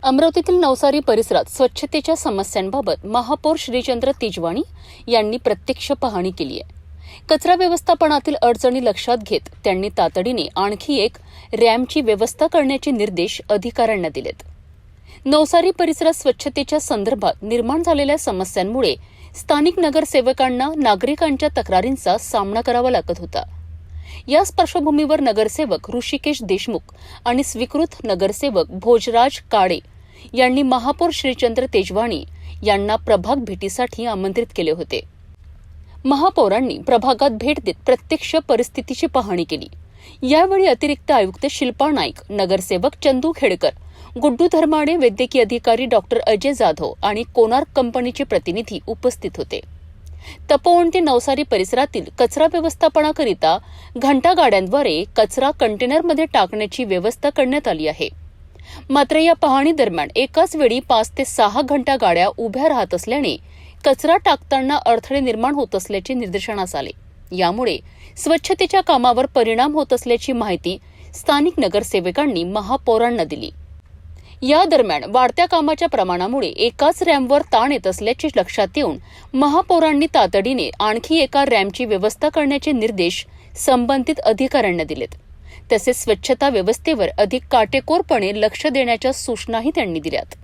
अमरावतीतील नवसारी परिसरात स्वच्छतेच्या समस्यांबाबत महापौर श्रीचंद्र तेजवाणी यांनी प्रत्यक्ष पाहणी केली आहे. कचरा व्यवस्थापनातील अडचणी लक्षात घेत त्यांनी तातडीने आणखी एक रॅम्पची व्यवस्था करण्याचे निर्देश अधिकाऱ्यांना दिलेत. नवसारी परिसरात स्वच्छतेच्या संदर्भात निर्माण झालेल्या समस्यांमुळे स्थानिक नगरसेवकांना नागरिकांच्या तक्रारींचा सामना करावा लागत होता. याच पार्श्वभूमीवर नगरसेवक ऋषिकेश देशमुख आणि स्वीकृत नगरसेवक भोजराज काळे यांनी महापौर श्रीचंद्र तेजवाणी यांना प्रभाग भेटीसाठी आमंत्रित केले होते. महापौरांनी प्रभागात भेट देत प्रत्यक्ष परिस्थितीची पाहणी केली. यावेळी अतिरिक्त आयुक्त शिल्पा नाईक, नगरसेवक चंदू खेडकर, गुड्डू धर्माडे, वैद्यकीय अधिकारी डॉक्टर अजय जाधव आणि कोणार्क कंपनीचे प्रतिनिधी उपस्थित होते. तपोवन ते नवसारी परिसरातील कचरा व्यवस्थापनाकरिता घंटागाड्यांद्वारे कचरा कंटेनरमध्ये टाकण्याची व्यवस्था करण्यात आली आहे. मात्र या पाहणी दरम्यान एकाच वेळी 5 ते 6 घंटागाड्या उभ्या राहत असल्याने कचरा टाकताना अडथळे निर्माण होत असल्याचे निदर्शनास आले. यामुळे स्वच्छतेच्या कामावर परिणाम होत असल्याची माहिती स्थानिक नगरसेवकांनी महापौरांना दिली. या दरम्यान वाढत्या कामाच्या प्रमाणामुळे एकाच रॅम्पवर ताण येत असल्याचे लक्षात येऊन महापौरांनी तातडीने आणखी एका रॅम्पची व्यवस्था करण्याचे निर्देश संबंधित अधिकाऱ्यांना दिलेत. तसेच स्वच्छता व्यवस्थेवर अधिक काटेकोरपणे लक्ष देण्याच्या सूचनाही त्यांनी दिल्यात.